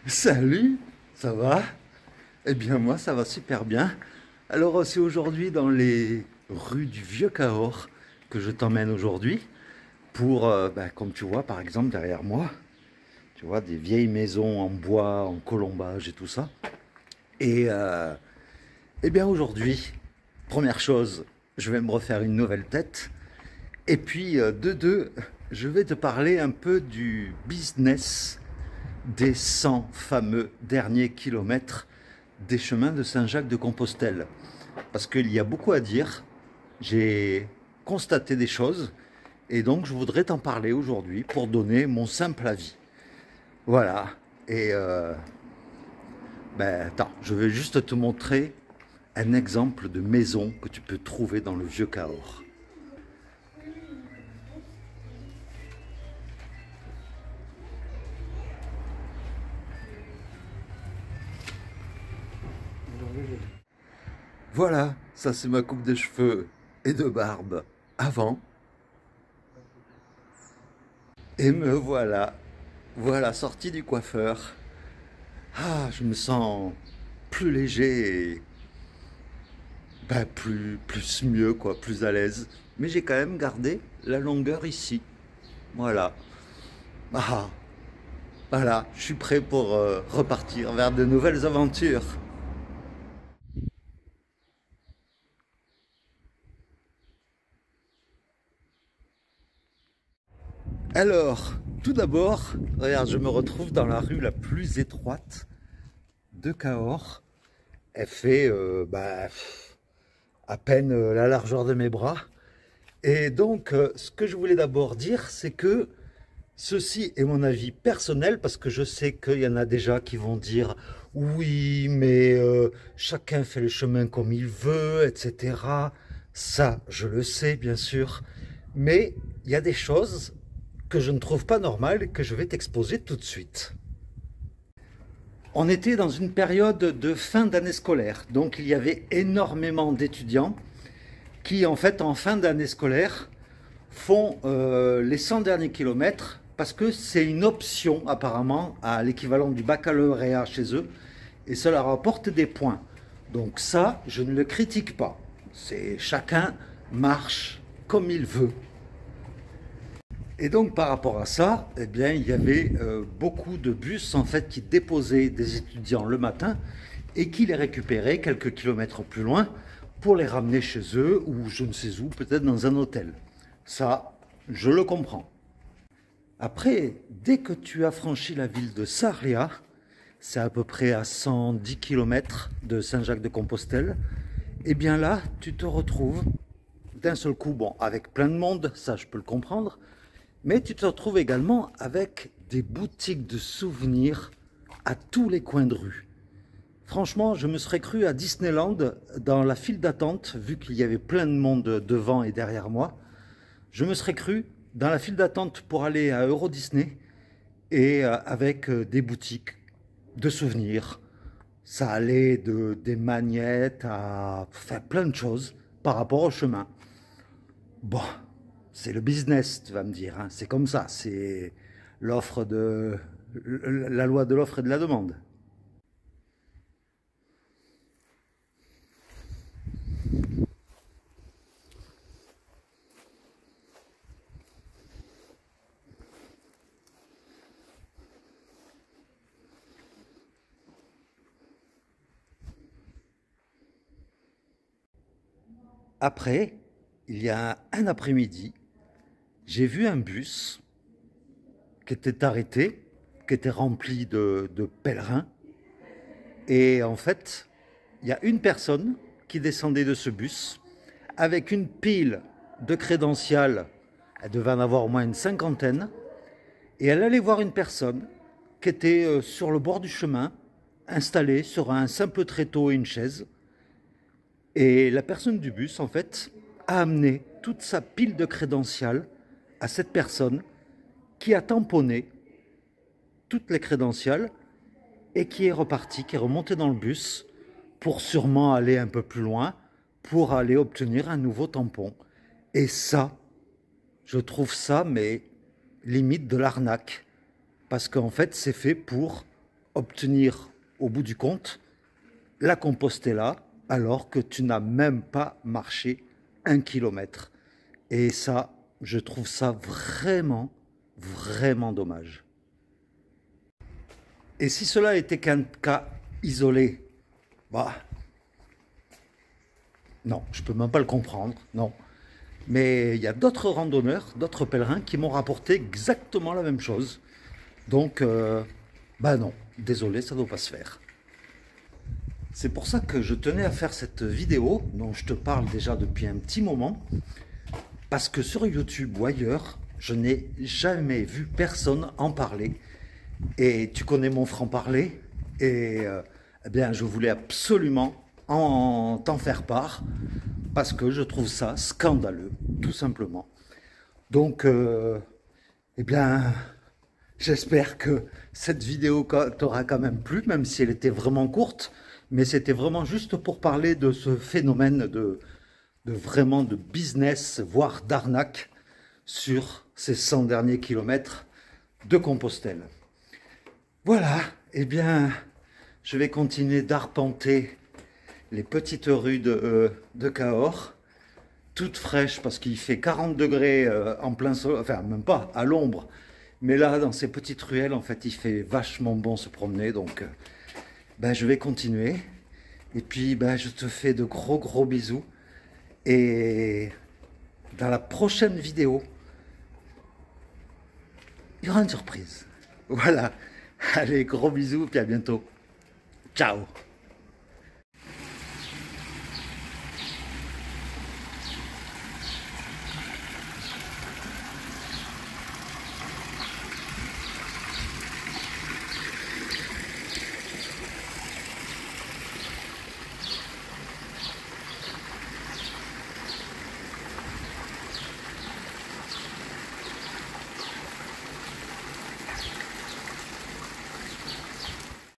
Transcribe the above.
Salut, ça va? Eh bien moi ça va super bien. Alors c'est aujourd'hui dans les rues du Vieux Cahors que je t'emmène aujourd'hui pour, comme tu vois par exemple derrière moi, tu vois des vieilles maisons en bois, en colombage et tout ça. Et eh bien aujourd'hui, première chose, je vais me refaire une nouvelle tête. Et puis de deux, je vais te parler un peu du business des 100 fameux derniers kilomètres des chemins de Saint-Jacques-de-Compostelle. Parce qu'il y a beaucoup à dire, j'ai constaté des choses, et donc je voudrais t'en parler aujourd'hui pour donner mon simple avis. Voilà, et attends, je vais juste te montrer un exemple de maison que tu peux trouver dans le Vieux Cahors. Voilà, ça c'est ma coupe de cheveux et de barbe avant. Et me voilà, voilà, sorti du coiffeur. Ah, je me sens plus léger et plus mieux, quoi, plus à l'aise. Mais j'ai quand même gardé la longueur ici. Voilà. Ah, voilà, je suis prêt pour repartir vers de nouvelles aventures. Alors, tout d'abord, regarde, je me retrouve dans la rue la plus étroite de Cahors. Elle fait à peine la largeur de mes bras. Et donc, ce que je voulais d'abord dire, c'est que ceci est mon avis personnel, parce que je sais qu'il y en a déjà qui vont dire oui, mais chacun fait le chemin comme il veut, etc. Ça, je le sais, bien sûr. Mais il y a des choses que je ne trouve pas normales et que je vais t'exposer tout de suite. On était dans une période de fin d'année scolaire, donc il y avait énormément d'étudiants qui, en fait, en fin d'année scolaire, font les 100 derniers kilomètres parce que c'est une option apparemment à l'équivalent du baccalauréat chez eux et cela rapporte des points. Donc ça, je ne le critique pas. C'est chacun marche comme il veut. Et donc par rapport à ça, eh bien, il y avait beaucoup de bus en fait qui déposaient des étudiants le matin et qui les récupéraient quelques kilomètres plus loin pour les ramener chez eux ou je ne sais où, peut-être dans un hôtel. Ça, je le comprends. Après, dès que tu as franchi la ville de Sarria, c'est à peu près à 110 km de Saint-Jacques-de-Compostelle, et bien là, tu te retrouves d'un seul coup, bon, avec plein de monde, ça je peux le comprendre, mais tu te retrouves également avec des boutiques de souvenirs à tous les coins de rue. Franchement, je me serais cru à Disneyland dans la file d'attente, vu qu'il y avait plein de monde devant et derrière moi. Je me serais cru dans la file d'attente pour aller à Euro Disney et avec des boutiques de souvenirs. Ça allait des magnettes à faire plein de choses par rapport au chemin. Bon, c'est le business, tu vas me dire, hein. C'est comme ça, c'est l'offre de la loi de l'offre et de la demande. Après, il y a un après-midi, j'ai vu un bus qui était arrêté, qui était rempli de pèlerins. Et en fait, il y a une personne qui descendait de ce bus avec une pile de crédentials. Elle devait en avoir au moins une cinquantaine. Et elle allait voir une personne qui était sur le bord du chemin, installée sur un simple tréteau et une chaise. Et la personne du bus, en fait, a amené toute sa pile de crédentials à cette personne qui a tamponné toutes les crédentials et qui est reparti, qui est remonté dans le bus pour sûrement aller un peu plus loin, pour aller obtenir un nouveau tampon. Et ça, je trouve ça, mais limite de l'arnaque. Parce qu'en fait, c'est fait pour obtenir au bout du compte la Compostela alors que tu n'as même pas marché 1 kilomètre. Et ça, je trouve ça vraiment, vraiment dommage. Et si cela était qu'un cas isolé, bah, non, je peux même pas le comprendre, non. Mais il y a d'autres randonneurs, d'autres pèlerins qui m'ont rapporté exactement la même chose. Donc, bah non, désolé, ça ne doit pas se faire. C'est pour ça que je tenais à faire cette vidéo, dont je te parle déjà depuis un petit moment, parce que sur YouTube ou ailleurs, je n'ai jamais vu personne en parler. Et tu connais mon franc-parler, et eh bien, je voulais absolument t'en faire part, parce que je trouve ça scandaleux, tout simplement. Donc, eh bien, j'espère que cette vidéo t'aura quand même plu, même si elle était vraiment courte, mais c'était vraiment juste pour parler de ce phénomène vraiment de business, voire d'arnaque, sur ces 100 derniers kilomètres de Compostelle. Voilà, eh bien, je vais continuer d'arpenter les petites rues de Cahors, toutes fraîches parce qu'il fait 40 degrés en plein soleil, enfin même pas, à l'ombre. Mais là, dans ces petites ruelles, en fait, il fait vachement bon se promener, donc ben, je vais continuer. Et puis, ben, je te fais de gros bisous. Et dans la prochaine vidéo, il y aura une surprise. Voilà. Allez, gros bisous, puis à bientôt. Ciao.